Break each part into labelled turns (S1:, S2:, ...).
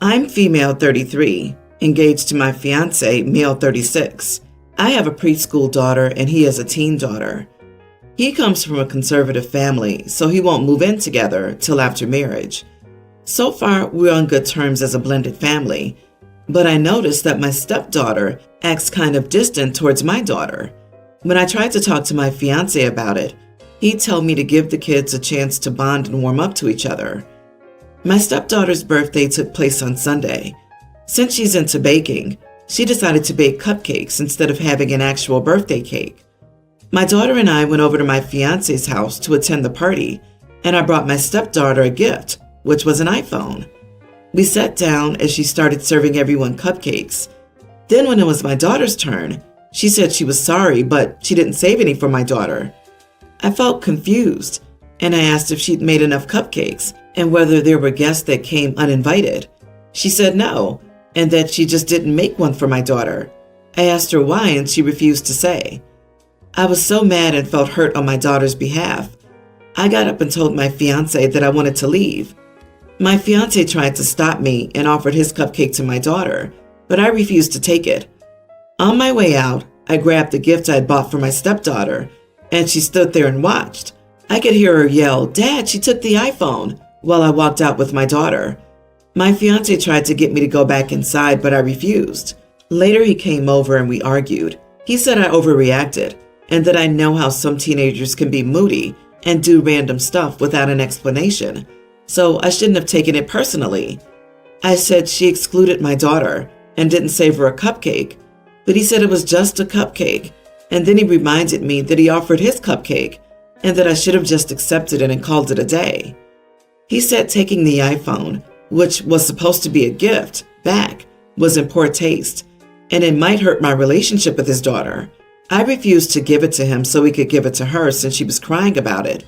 S1: I'm female 33, engaged to my fiancé, male 36. I have a preschool daughter and he has a teen daughter. He comes from a conservative family, so he won't move in together till after marriage. So far, we're on good terms as a blended family, but I noticed that my stepdaughter acts kind of distant towards my daughter. When I tried to talk to my fiancé about it, he told me to give the kids a chance to bond and warm up to each other. My stepdaughter's birthday took place on Sunday. Since she's into baking, she decided to bake cupcakes instead of having an actual birthday cake. My daughter and I went over to my fiancé's house to attend the party, and I brought my stepdaughter a gift, which was an iPhone. We sat down as she started serving everyone cupcakes. Then when it was my daughter's turn, she said she was sorry, but she didn't save any for my daughter. I felt confused, and I asked if she'd made enough cupcakes and whether there were guests that came uninvited. She said no, and that she just didn't make one for my daughter. I asked her why, and she refused to say. I was so mad and felt hurt on my daughter's behalf. I got up and told my fiancé that I wanted to leave. My fiancé tried to stop me and offered his cupcake to my daughter, but I refused to take it. On my way out, I grabbed the gift I had bought for my stepdaughter, and she stood there and watched. I could hear her yell, "Dad, she took the iPhone," while I walked out with my daughter. My fiancé tried to get me to go back inside, but I refused. Later, he came over and we argued. He said I overreacted, and that I know how some teenagers can be moody and do random stuff without an explanation, so I shouldn't have taken it personally. I said she excluded my daughter and didn't save her a cupcake, but he said it was just a cupcake, and then he reminded me that he offered his cupcake and that I should have just accepted it and called it a day. He said taking the iPhone, which was supposed to be a gift, back was in poor taste, and it might hurt my relationship with his daughter. I refused to give it to him so he could give it to her since she was crying about it.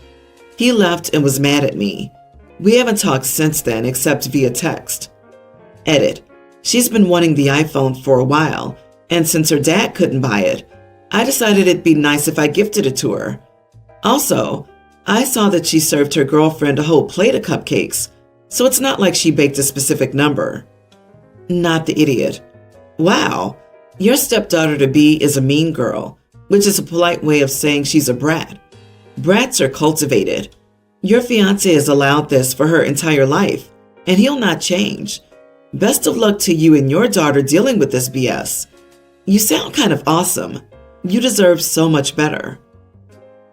S1: He left and was mad at me. We haven't talked since then except via text. Edit. She's been wanting the iPhone for a while, and since her dad couldn't buy it, I decided it'd be nice if I gifted it to her. Also, I saw that she served her girlfriend a whole plate of cupcakes, so it's not like she baked a specific number. Not the idiot. Wow, your stepdaughter-to-be is a mean girl, which is a polite way of saying she's a brat. Brats are cultivated. Your fiancé has allowed this for her entire life, and he'll not change. Best of luck to you and your daughter dealing with this BS. You sound kind of awesome. You deserve so much better.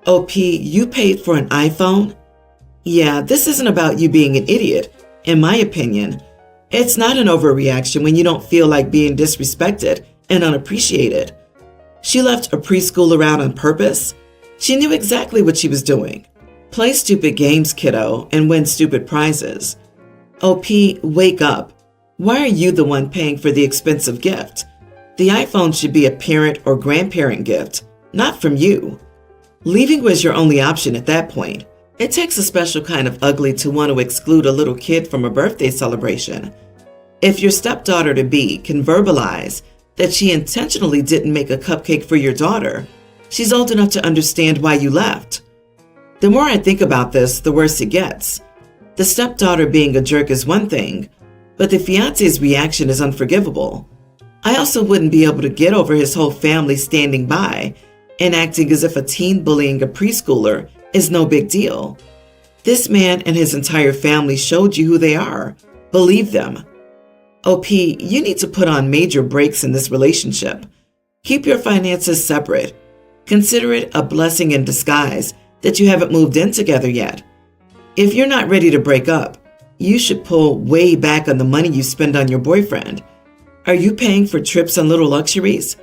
S1: OP, you paid for an iPhone? Yeah, this isn't about you being an idiot, in my opinion. It's not an overreaction when you don't feel like being disrespected and unappreciated. She left a preschooler out on purpose. She knew exactly what she was doing. Play stupid games, kiddo, and win stupid prizes. OP, wake up. Why are you the one paying for the expensive gift? The iPhone should be a parent or grandparent gift, not from you. Leaving was your only option at that point. It takes a special kind of ugly to want to exclude a little kid from a birthday celebration. If your stepdaughter-to-be can verbalize that she intentionally didn't make a cupcake for your daughter, she's old enough to understand why you left. The more I think about this, the worse it gets. The stepdaughter being a jerk is one thing, but the fiancé's reaction is unforgivable. I also wouldn't be able to get over his whole family standing by and acting as if a teen bullying a preschooler is no big deal. This man and his entire family showed you who they are. Believe them. OP, you need to put on major brakes in this relationship. Keep your finances separate. Consider it a blessing in disguise that you haven't moved in together yet. If you're not ready to break up, you should pull way back on the money you spend on your boyfriend. Are you paying for trips and little luxuries?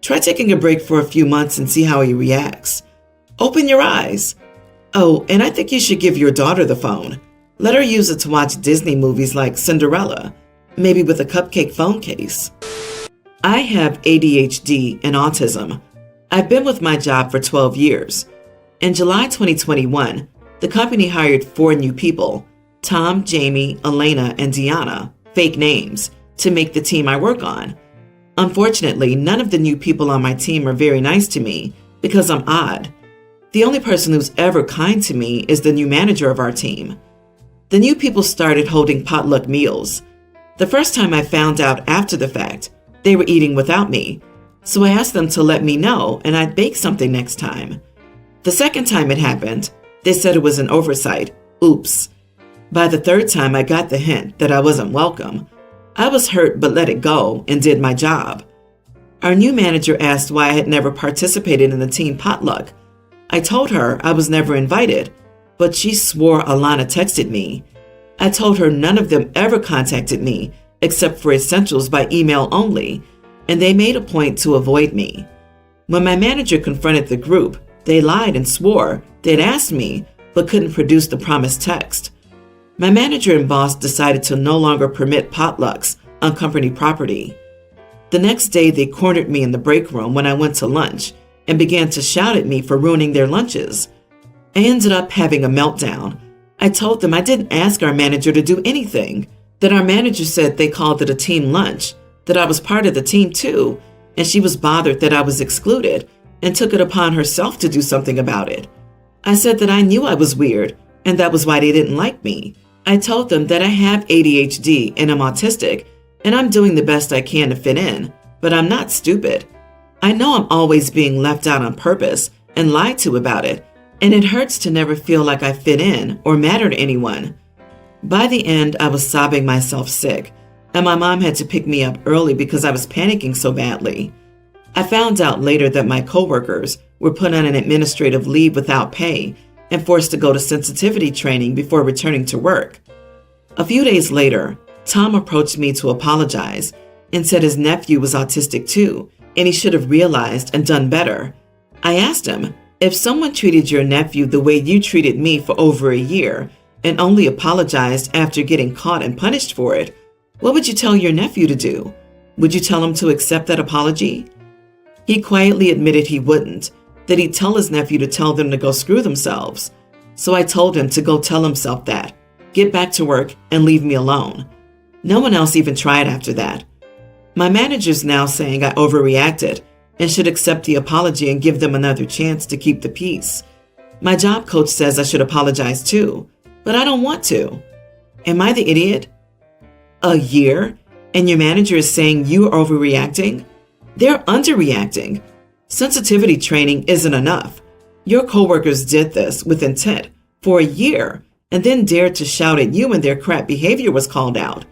S1: Try taking a break for a few months and see how he reacts. Open your eyes. Oh, and I think you should give your daughter the phone. Let her use it to watch Disney movies like Cinderella, maybe with a cupcake phone case. I have ADHD and autism. I've been with my job for 12 years. In July 2021, the company hired 4 new people, Tom, Jamie, Elena, and Deanna, fake names, to make the team I work on. Unfortunately, none of the new people on my team are very nice to me because I'm odd. The only person who's ever kind to me is the new manager of our team. The new people started holding potluck meals. The first time I found out after the fact, they were eating without me, so I asked them to let me know and I'd bake something next time. The second time it happened, they said it was an oversight. Oops. By the third time I got the hint that I wasn't welcome. I was hurt but let it go and did my job. Our new manager asked why I had never participated in the team potluck. I told her I was never invited, but she swore Alana texted me. I told her none of them ever contacted me except for essentials by email only, and they made a point to avoid me. When my manager confronted the group, they lied and swore they'd asked me but couldn't produce the promised text. My manager and boss decided to no longer permit potlucks on company property. The next day, they cornered me in the break room when I went to lunch and began to shout at me for ruining their lunches. I ended up having a meltdown. I told them I didn't ask our manager to do anything, that our manager said they called it a team lunch, that I was part of the team too, and she was bothered that I was excluded and took it upon herself to do something about it. I said that I knew I was weird and that was why they didn't like me. I told them that I have ADHD and I'm autistic and I'm doing the best I can to fit in, but I'm not stupid. I know I'm always being left out on purpose and lied to about it, and it hurts to never feel like I fit in or matter to anyone. By the end, I was sobbing myself sick, and my mom had to pick me up early because I was panicking so badly. I found out later that my coworkers were put on an administrative leave without pay and forced to go to sensitivity training before returning to work. A few days later, Tom approached me to apologize and said his nephew was autistic too, and he should have realized and done better. I asked him, if someone treated your nephew the way you treated me for over a year and only apologized after getting caught and punished for it, what would you tell your nephew to do? Would you tell him to accept that apology? He quietly admitted he wouldn't, that he'd tell his nephew to tell them to go screw themselves. So I told him to go tell himself that, get back to work, and leave me alone. No one else even tried after that. My manager's now saying I overreacted and should accept the apology and give them another chance to keep the peace. My job coach says I should apologize too, but I don't want to. Am I the idiot? A year, and your manager is saying you are overreacting? They're underreacting. Sensitivity training isn't enough. Your coworkers did this with intent for a year and then dared to shout at you when their crap behavior was called out.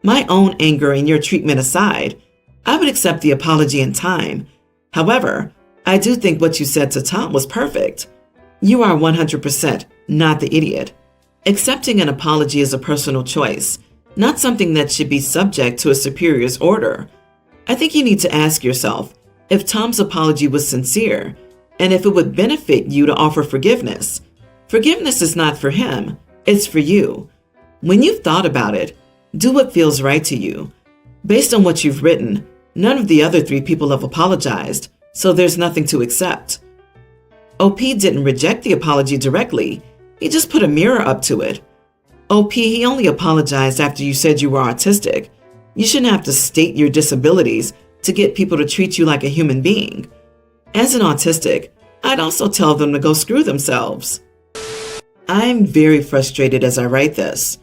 S1: My own anger and your treatment aside, I would accept the apology in time. However, I do think what you said to Tom was perfect. You are 100% not the idiot. Accepting an apology is a personal choice, not something that should be subject to a superior's order. I think you need to ask yourself if Tom's apology was sincere and if it would benefit you to offer forgiveness. Forgiveness is not for him, it's for you. When you've thought about it, do what feels right to you. Based on what you've written, none of the other 3 people have apologized, so there's nothing to accept. OP didn't reject the apology directly, he just put a mirror up to it. OP, he only apologized after you said you were autistic. You shouldn't have to state your disabilities to get people to treat you like a human being. As an autistic, I'd also tell them to go screw themselves. I'm very frustrated as I write this.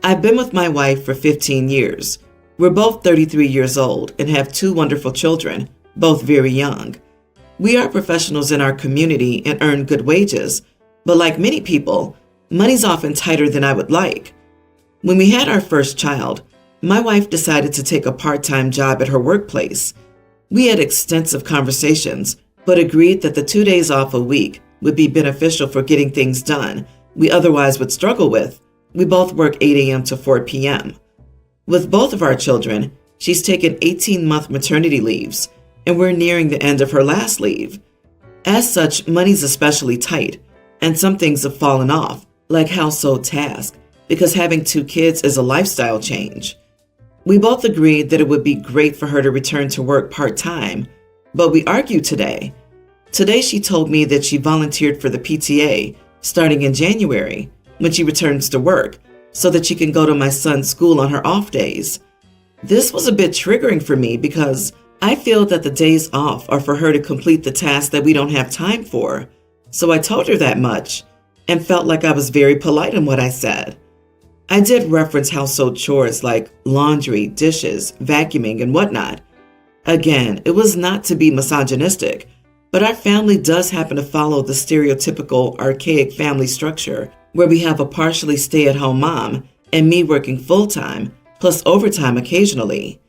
S1: I've been with my wife for 15 years. We're both 33 years old and have 2 wonderful children, both very young. We are professionals in our community and earn good wages, but like many people, money's often tighter than I would like. When we had our first child, my wife decided to take a part-time job at her workplace. We had extensive conversations, but agreed that the 2 days off a week would be beneficial for getting things done we otherwise would struggle with. We both work 8 a.m. to 4 p.m. With both of our children, she's taken 18-month maternity leaves, and we're nearing the end of her last leave. As such, money's especially tight, and some things have fallen off, like household tasks, because having 2 kids is a lifestyle change. We both agreed that it would be great for her to return to work part-time, but we argued today. Today she told me that she volunteered for the PTA starting in January when she returns to work so that she can go to my son's school on her off days. This was a bit triggering for me because I feel that the days off are for her to complete the tasks that we don't have time for. So I told her that much and felt like I was very polite in what I said. I did reference household chores like laundry, dishes, vacuuming, and whatnot. Again, it was not to be misogynistic, but our family does happen to follow the stereotypical archaic family structure where we have a partially stay-at-home mom and me working full-time, plus overtime occasionally.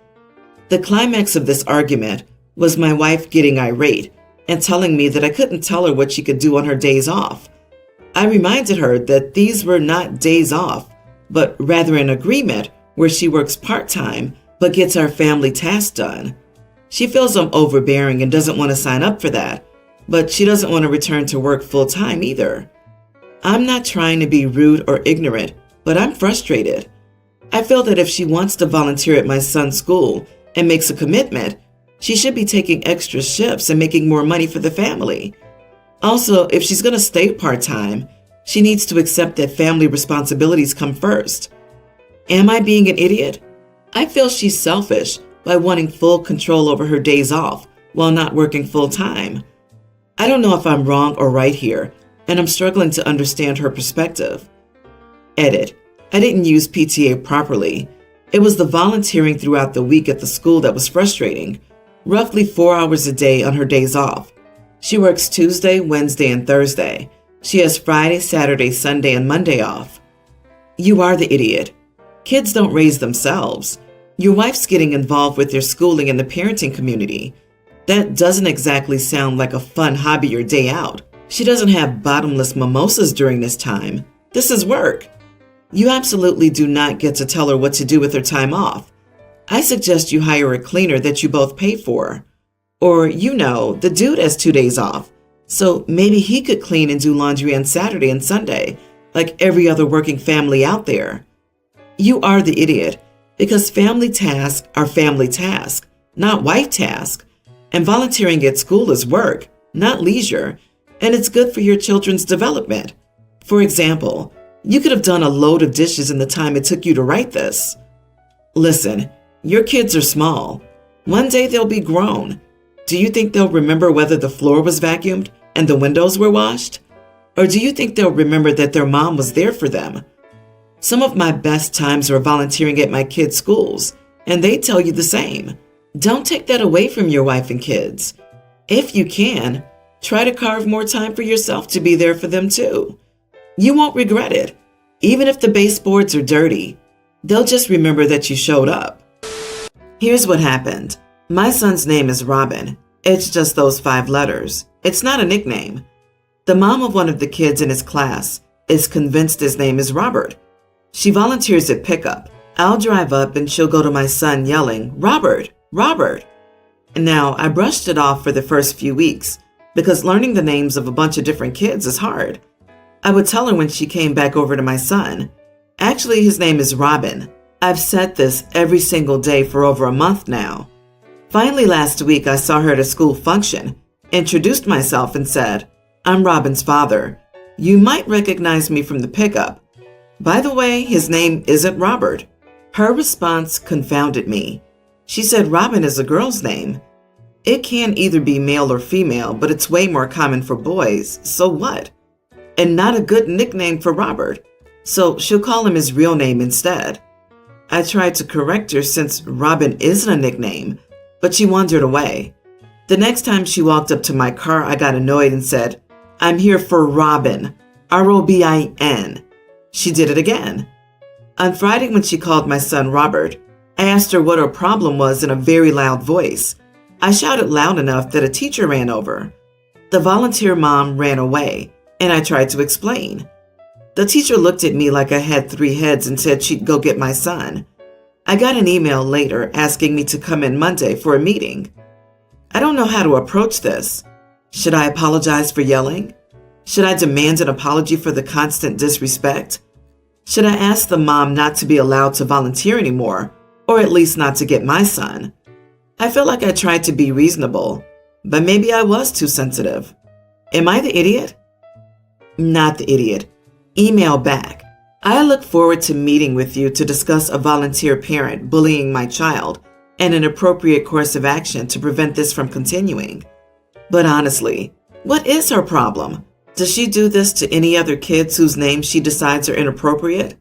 S1: The climax of this argument was my wife getting irate and telling me that I couldn't tell her what she could do on her days off. I reminded her that these were not days off, but rather an agreement where she works part-time but gets our family tasks done. She feels I'm overbearing and doesn't want to sign up for that, but she doesn't want to return to work full-time either. I'm not trying to be rude or ignorant, but I'm frustrated. I feel that if she wants to volunteer at my son's school and makes a commitment, she should be taking extra shifts and making more money for the family. Also, if she's going to stay part-time, she needs to accept that family responsibilities come first. Am I being an idiot? I feel she's selfish by wanting full control over her days off while not working full-time. I don't know if I'm wrong or right here, and I'm struggling to understand her perspective. Edit. I didn't use PTA properly. It was the volunteering throughout the week at the school that was frustrating. Roughly 4 hours a day on her days off. She works Tuesday, Wednesday, and Thursday. She has Friday, Saturday, Sunday, and Monday off. You are the idiot. Kids don't raise themselves. Your wife's getting involved with their schooling in the parenting community. That doesn't exactly sound like a fun hobby or day out. She doesn't have bottomless mimosas during this time. This is work. You absolutely do not get to tell her what to do with her time off. I suggest you hire a cleaner that you both pay for. Or, the dude has 2 days off, so maybe he could clean and do laundry on Saturday and Sunday, like every other working family out there. You are the idiot, because family tasks are family tasks, not wife tasks, and volunteering at school is work, not leisure, and it's good for your children's development. For example, you could have done a load of dishes in the time it took you to write this. Listen, your kids are small. One day they'll be grown. Do you think they'll remember whether the floor was vacuumed and the windows were washed? Or do you think they'll remember that their mom was there for them? Some of my best times were volunteering at my kids' schools, and they tell you the same. Don't take that away from your wife and kids. If you can, try to carve more time for yourself to be there for them too. You won't regret it. Even if the baseboards are dirty, they'll just remember that you showed up. Here's what happened. My son's name is Robin. It's just those 5 letters. It's not a nickname. The mom of one of the kids in his class is convinced his name is Robert. She volunteers at pickup. I'll drive up and she'll go to my son yelling, "Robert, Robert." Now, I brushed it off for the first few weeks because learning the names of a bunch of different kids is hard. I would tell her when she came back over to my son. Actually, his name is Robin. I've said this every single day for over a month now. Finally, last week, I saw her at a school function, introduced myself and said, "I'm Robin's father. You might recognize me from the pickup. By the way, his name isn't Robert." Her response confounded me. She said Robin is a girl's name. It can either be male or female, but it's way more common for boys, so what? And not a good nickname for Robert, so she'll call him his real name instead. I tried to correct her since Robin isn't a nickname, but she wandered away. The next time she walked up to my car, I got annoyed and said, "I'm here for Robin, Robin." She did it again. On Friday, when she called my son Robert, I asked her what her problem was in a very loud voice. I shouted loud enough that a teacher ran over. The volunteer mom ran away, and I tried to explain. The teacher looked at me like I had 3 heads and said she'd go get my son. I got an email later asking me to come in Monday for a meeting. I don't know how to approach this. Should I apologize for yelling? Should I demand an apology for the constant disrespect? Should I ask the mom not to be allowed to volunteer anymore, or at least not to get my son? I feel like I tried to be reasonable, but maybe I was too sensitive. Am I the idiot? Not the idiot. Email back. I look forward to meeting with you to discuss a volunteer parent bullying my child and an appropriate course of action to prevent this from continuing. But honestly, what is her problem? Does she do this to any other kids whose names she decides are inappropriate?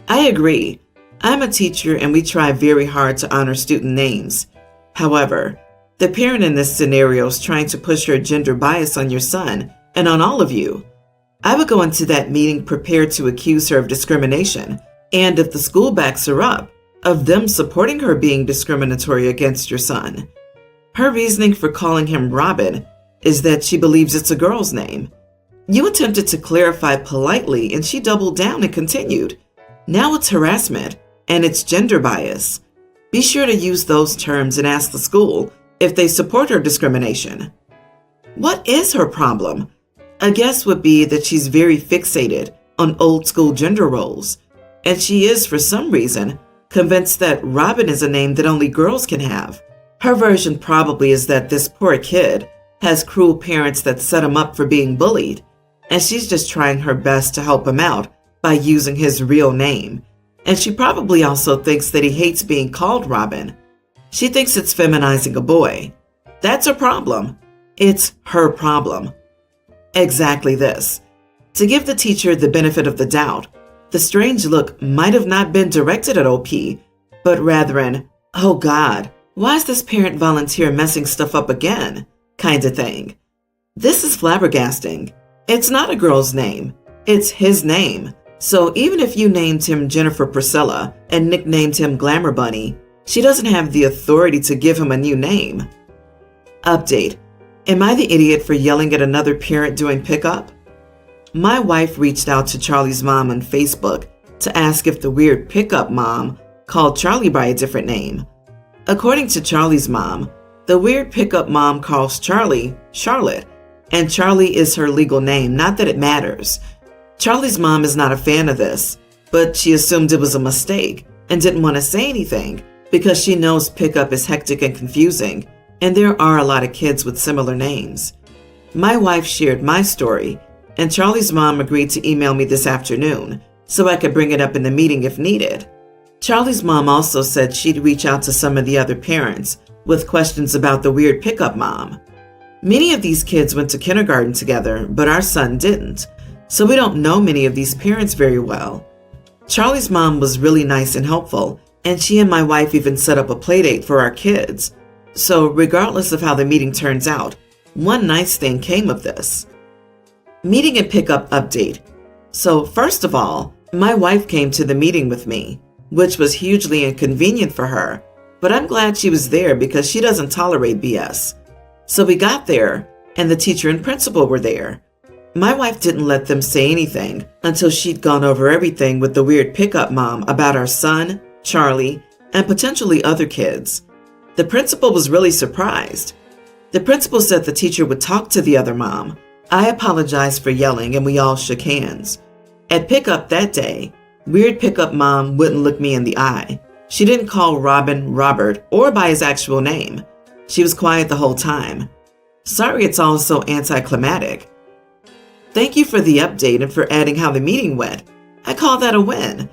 S1: I agree. I'm a teacher and we try very hard to honor student names. However, the parent in this scenario is trying to push her gender bias on your son and on all of you. I would go into that meeting prepared to accuse her of discrimination, and if the school backs her up, of them supporting her being discriminatory against your son. Her reasoning for calling him Robin is that she believes it's a girl's name. You attempted to clarify politely and she doubled down and continued. Now it's harassment and it's gender bias. Be sure to use those terms and ask the school if they support her discrimination. What is her problem? A guess would be that she's very fixated on old school gender roles, and she is, for some reason, convinced that Robin is a name that only girls can have. Her version probably is that this poor kid has cruel parents that set him up for being bullied, and she's just trying her best to help him out by using his real name. And she probably also thinks that he hates being called Robin. She thinks it's feminizing a boy. That's her problem. It's her problem. Exactly this. To give the teacher the benefit of the doubt, the strange look might have not been directed at OP, but rather an, "Oh God, why is this parent volunteer messing stuff up again?" kind of thing. This is flabbergasting. It's not a girl's name. It's his name. So even if you named him Jennifer Priscilla and nicknamed him Glamour Bunny, she doesn't have the authority to give him a new name. Update. Am I the idiot for yelling at another parent doing pickup? My wife reached out to Charlie's mom on Facebook to ask if the weird pickup mom called Charlie by a different name. According to Charlie's mom, the weird pickup mom calls Charlie Charlotte, and Charlie is her legal name, not that it matters. Charlie's mom is not a fan of this, but she assumed it was a mistake and didn't want to say anything because she knows pickup is hectic and confusing, and there are a lot of kids with similar names. My wife shared my story, and Charlie's mom agreed to email me this afternoon so I could bring it up in the meeting if needed. Charlie's mom also said she'd reach out to some of the other parents with questions about the weird pickup mom. Many of these kids went to kindergarten together, but our son didn't, so we don't know many of these parents very well. Charlie's mom was really nice and helpful, and she and my wife even set up a playdate for our kids. So regardless of how the meeting turns out, one nice thing came of this. Meeting and pickup update. So first of all, my wife came to the meeting with me, which was hugely inconvenient for her, but I'm glad she was there because she doesn't tolerate BS. So we got there, and the teacher and principal were there. My wife didn't let them say anything until she'd gone over everything with the weird pickup mom about our son, Charlie, and potentially other kids. The principal was really surprised. The principal said the teacher would talk to the other mom. I apologized for yelling and we all shook hands. At pickup that day, weird pickup mom wouldn't look me in the eye. She didn't call Robin Robert or by his actual name. She was quiet the whole time. Sorry it's all so anticlimactic. Thank you for the update and for adding how the meeting went. I call that a win.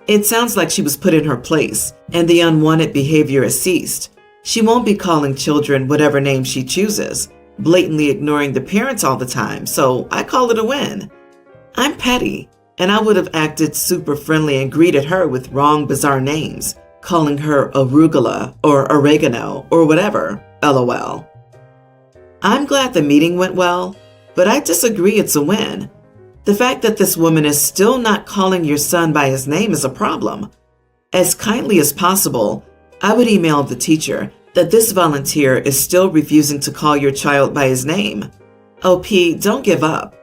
S1: It sounds like she was put in her place and the unwanted behavior has ceased. She won't be calling children whatever name she chooses, blatantly ignoring the parents all the time, so I call it a win. I'm petty, and I would have acted super friendly and greeted her with wrong, bizarre names, calling her arugula or oregano or whatever, LOL. I'm glad the meeting went well, but I disagree it's a win. The fact that this woman is still not calling your son by his name is a problem. As kindly as possible, I would email the teacher that this volunteer is still refusing to call your child by his name. OP, don't give up.